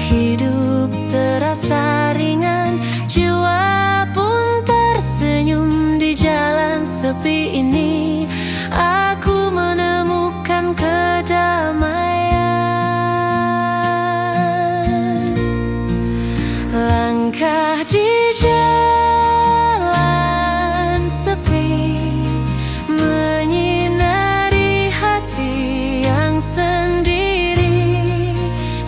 Hidup terasa ringan, jiwa pun tersenyum. Di jalan sepi ini aku menemukan kedamaian. Langkah di jalan sepi menyinari hati yang sendiri.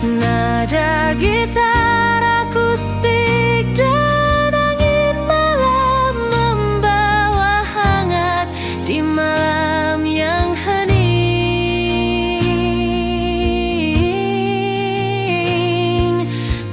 Nada gitar akustik dan angin malam membawa hangat di malam yang hening.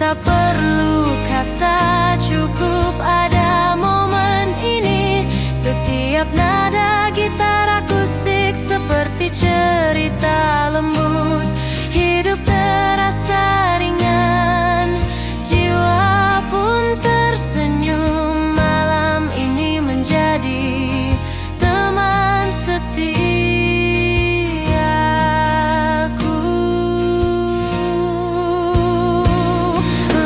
Tak perlu kata, cukup ada momen ini. Setiap nada gitar akustik seperti cerita lembut. Hidup terasa ringan, jiwa pun tersenyum. Malam ini menjadi teman setiaku.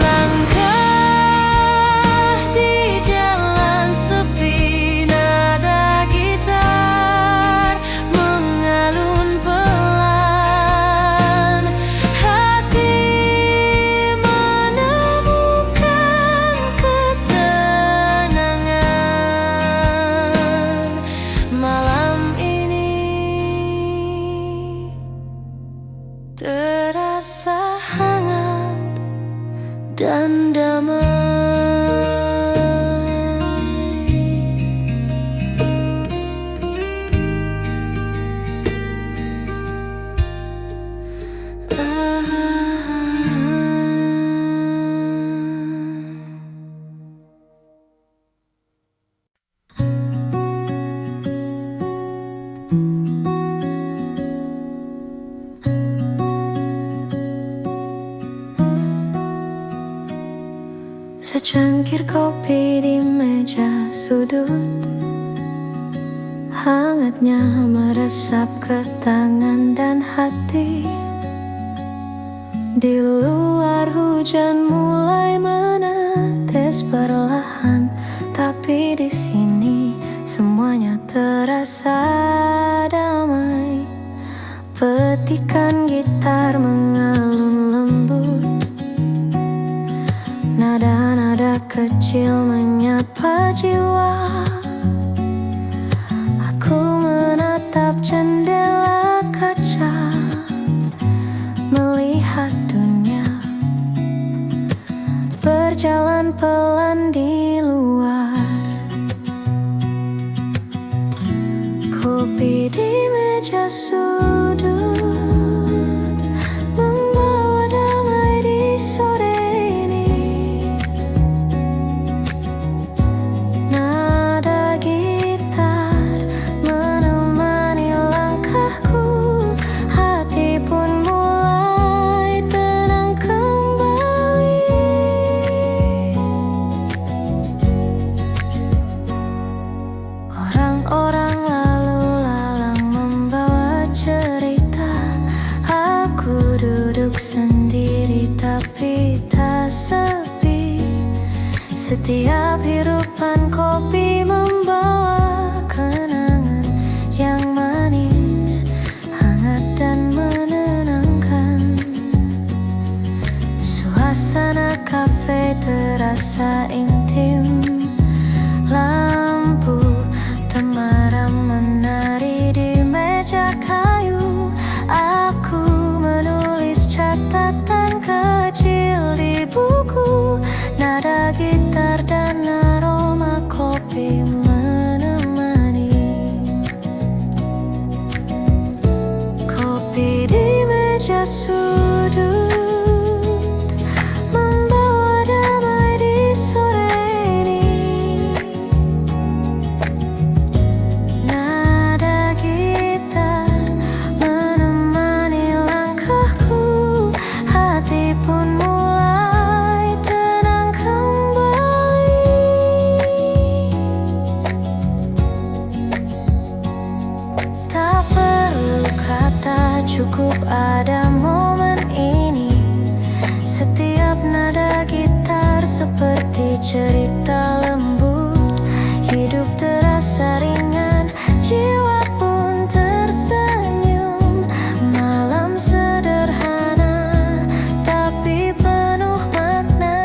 Langkah di jalan sepi, nada gitar mengalun pelan. Hati menemukan ketenangan. Malam ini terasa hangat dan damai. Secangkir kopi di meja sudut, hangatnya meresap ke tangan dan hati. Di luar hujan mulai menetes perlahan, tapi di sini semuanya terasa damai. Petikan gitar mengalun lembut, nada-nada kecil menyapa jiwa. Aku menatap jendela kaca, melihat dunia berjalan pelan di luar. Kopi di meja sudut membawa damai di sore. Orang lalu lalang membawa cerita. Aku duduk sendiri tapi tak sepi. Setiap hirupan kopi membawa kenangan yang manis, hangat dan menenangkan. Suasana kafe terasa intim. Lampu temaram menari di meja kayu. Aku menulis catatan kecil di buku. Nada gitar dan aroma kopi menemani. Kopi di meja sudut membawa damai di sore ini. cukup ada momen ini. Setiap nada gitar seperti cerita lembut. Hidup terasa ringan, jiwa pun tersenyum. Malam sederhana tapi penuh makna.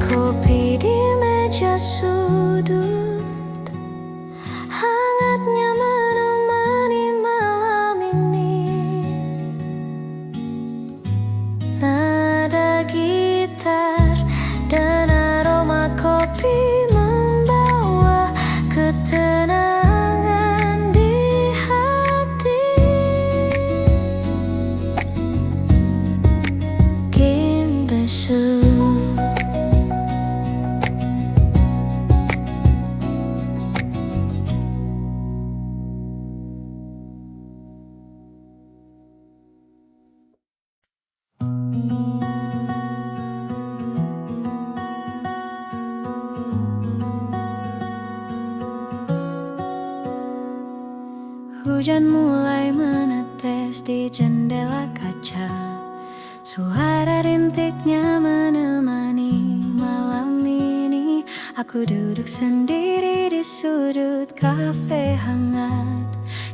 Kopi di meja sudut, hangatnya menemani malam ini. Nada gitar dan aroma kopi membawa ketenangan di hati. Kimbesu. Hujan mulai menetes di jendela kaca. Suara rintiknya menemani malam ini. Aku duduk sendiri di sudut kafe hangat.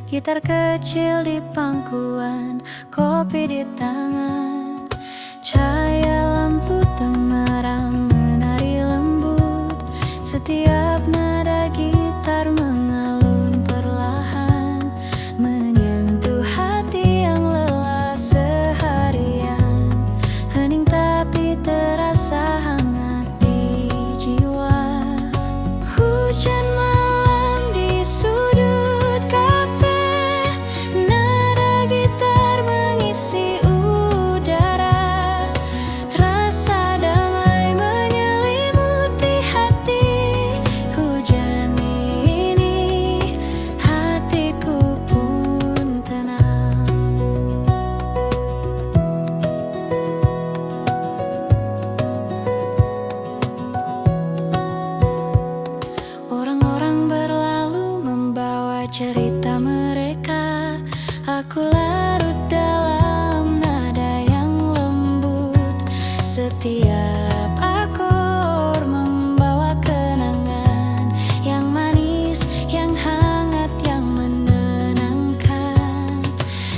Gitar kecil di pangkuan, kopi di tangan. Cahaya lampu temaram menari lembut. Setiap nada gitar mengalun perlahan, menyentuh hati yang lelah seharian. Hening tapi terasa hangat di jiwa. Hujan malam di sudut kafe, nada gitar mengisi udara. Rasa damai menyelimuti hati. Hujan ini hatiku pun tenang. Orang-orang berlalu membawa cerita mereka. Aku larut dalam nada yang lembut. Setiap akor membawa kenangan yang manis, yang hangat, yang menenangkan.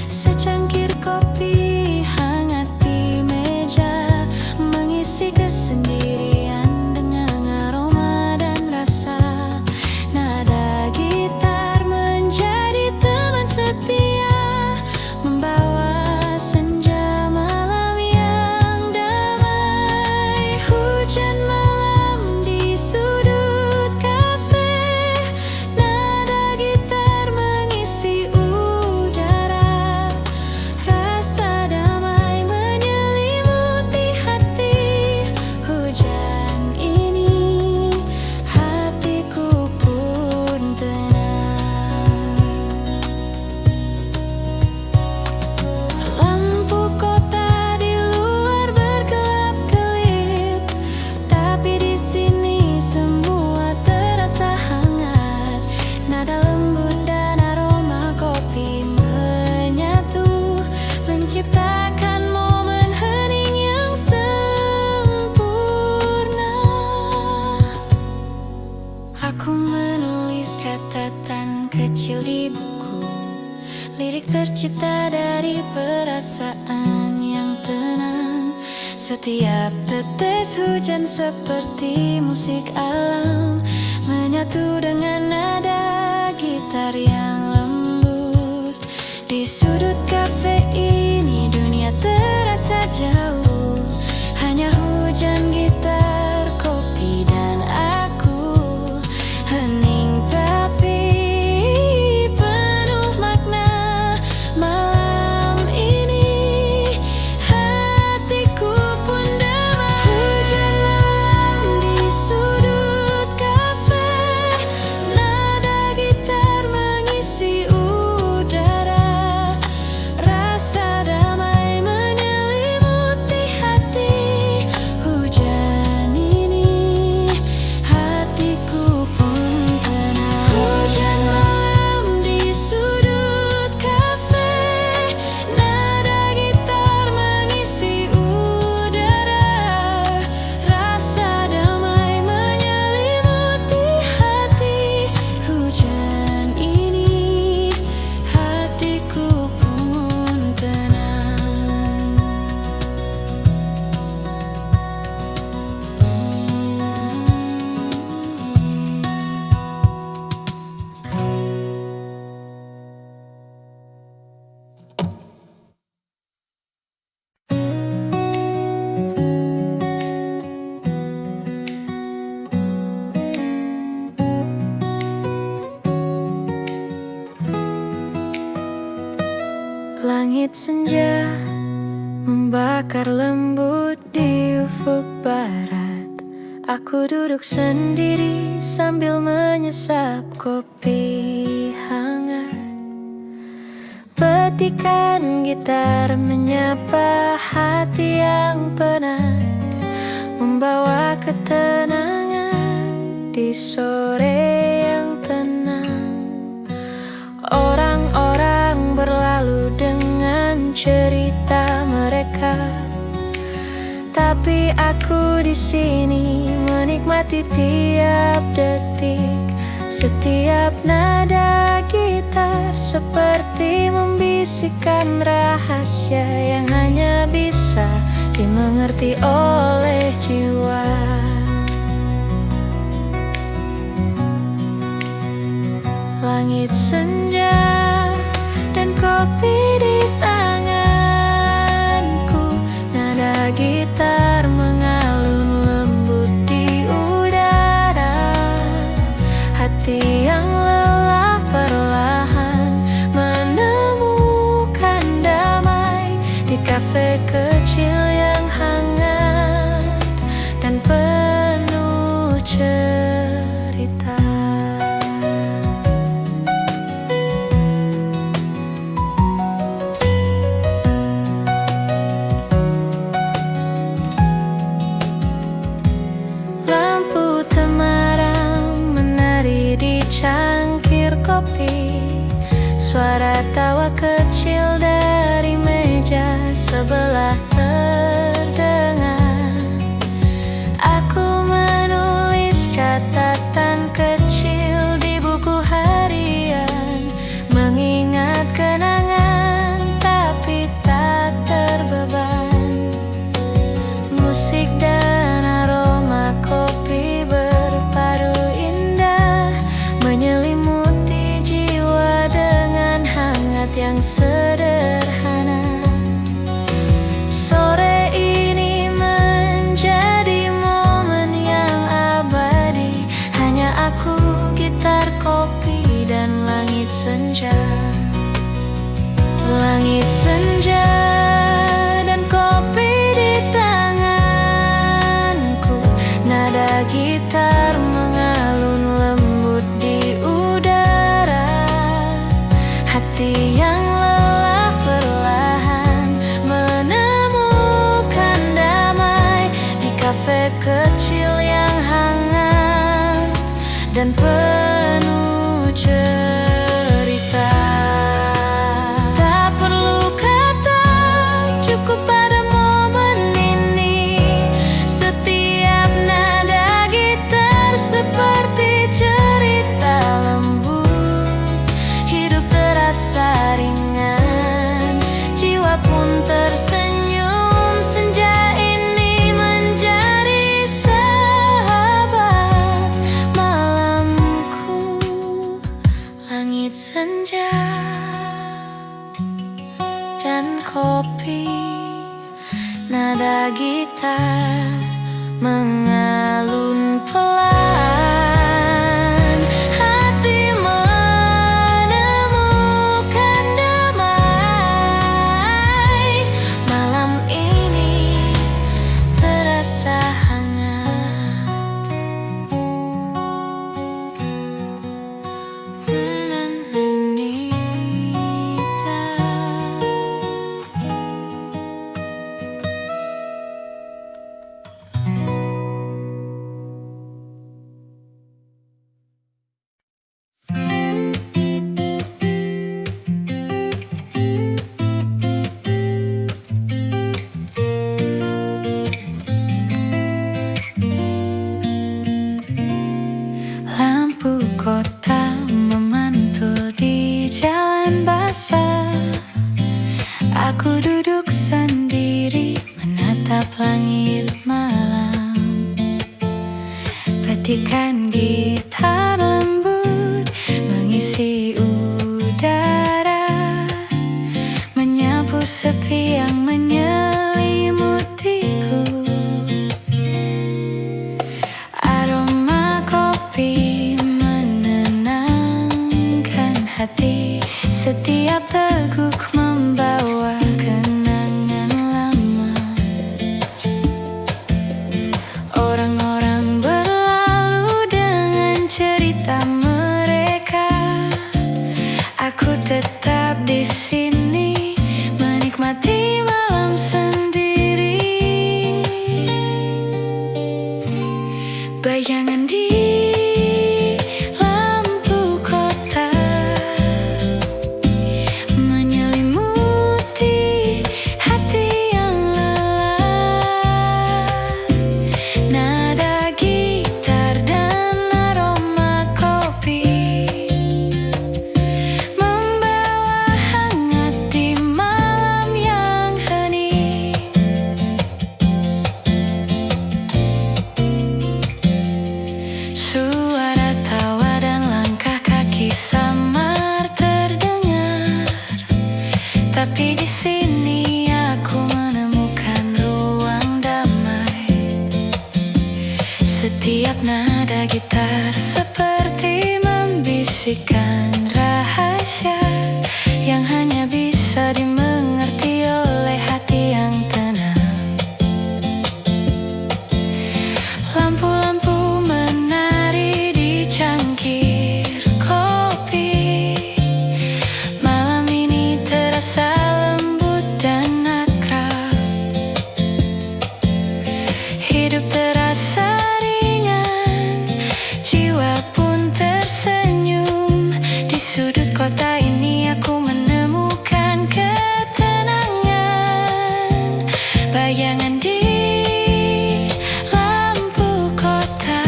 Secangkir kopi hangat di meja, mengisi kesendirian dengan aroma dan rasa. Nada gitar menjadi teman setia, membawa senja malam yang damai. Hujan malam di sudut kafe, nada gitar mengisi udara. Rasa damai menyelimuti hati. Hujan ini hatiku pun tenang. Lampu kota di luar berkelap-kelip, tapi di sini semua terasa hangat. Nada lembut dan aroma kopi menyatu, menciptakan momen hening yang sempurna. Aku menulis catatan kecil di buku. Lirik tercipta dari perasaan yang tenang. Setiap tetes hujan seperti musik alam, menyatu dengan nada gitar yang lembut. Di sudut kafe ini dunia terasa jauh. Hanya hujan, gitar, kopi, dan aku. Hening tapi penuh makna. Malam ini Langit senja membakar lembut di ufuk barat. Aku duduk sendiri sambil menyesap kopi hangat. Petikan gitar menyapa hati yang penat, membawa ketenangan di sore yang tenang. Orang-orang berlalu dengan cerita mereka, tapi aku di sini menikmati tiap detik. Setiap nada gitar seperti membisikkan rahasia yang hanya bisa dimengerti oleh jiwa. Langit senja dan kopi di tanganku, nada gitar mengalun lembut di udara. Hati yang lelah perlahan menemukan damai di kafe kecil yang hangat dan penuh cerita. Lampu temaram menari di cangkir kopi. Suara tawa kecil dari meja sebelah terdengar. Aku menulis catatan kecil di buku harian, mengingat kenangan tapi tak terbeban. Musik dan aroma kopi berpadu indah, menyelimuti jiwa dengan hangat yang sederhana. Sore ini menjadi momen yang abadi, hanya aku, gitar, kopi, dan langit senja. Langit senja dan kopi di tanganku, nada gitar mengalun lembut di udara. Hati yang lelah perlahan menemukan damai di kafe kecil yang hangat dan penuh cerita. Tak perlu kata, cukup pada momen ini. Setiap nada gitar seperti cerita lembut. Hidup terasa ringan, jiwa pun tersenyum. Senja ini menjadi sahabat malamku. Langit senja dan kopi, nada gitar mengalun pelan. Hati menemukan damai. Malam ini terasa hangat. Lampu kota memantul di jalan basah. Aku duduk sendiri menatap langit malam. Petikan gitar lembut mengisi udara, menyapu sepi yang menyelimutiku. Aroma kopi menenangkan hati, setiap teguk membawa Setiap nada gitar seperti membisikkan rahasia yang hanya bisa dimengerti oleh hati yang tenang. Lampu-lampu menari di cangkir kopi. Malam ini terasa lembut dan akrab. Hidup terasa ringan, jiwa pun tersenyum. Di sudut kota ini aku menemukan ketenangan. Bayangan di lampu kota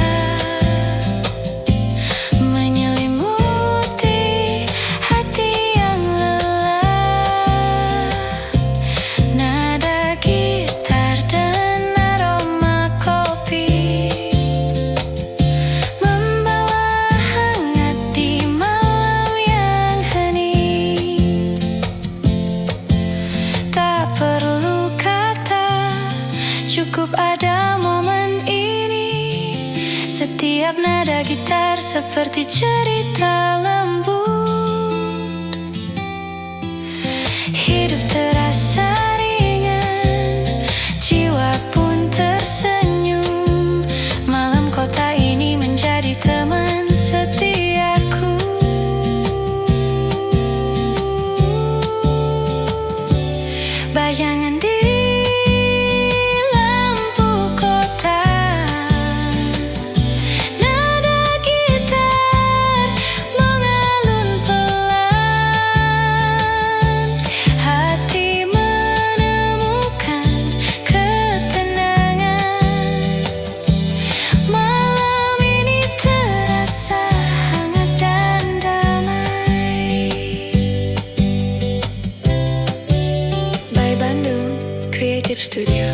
menyelimuti hati yang lelah. Nada gitar dan aroma kopi membawa hangat di malam yang hening. Tak perlu kata, cukup ada momen ini. Setiap nada gitar seperti cerita lembut. Hidup terasa ringan, jiwa pun tersenyum. Malam kota ini menjadi teman setiaku. Bayangan di lampu kota, nada gitar mengalun pelan. Hati menemukan ketenangan. Malam ini terasa hangat dan damai. By Bandung Creative Studio.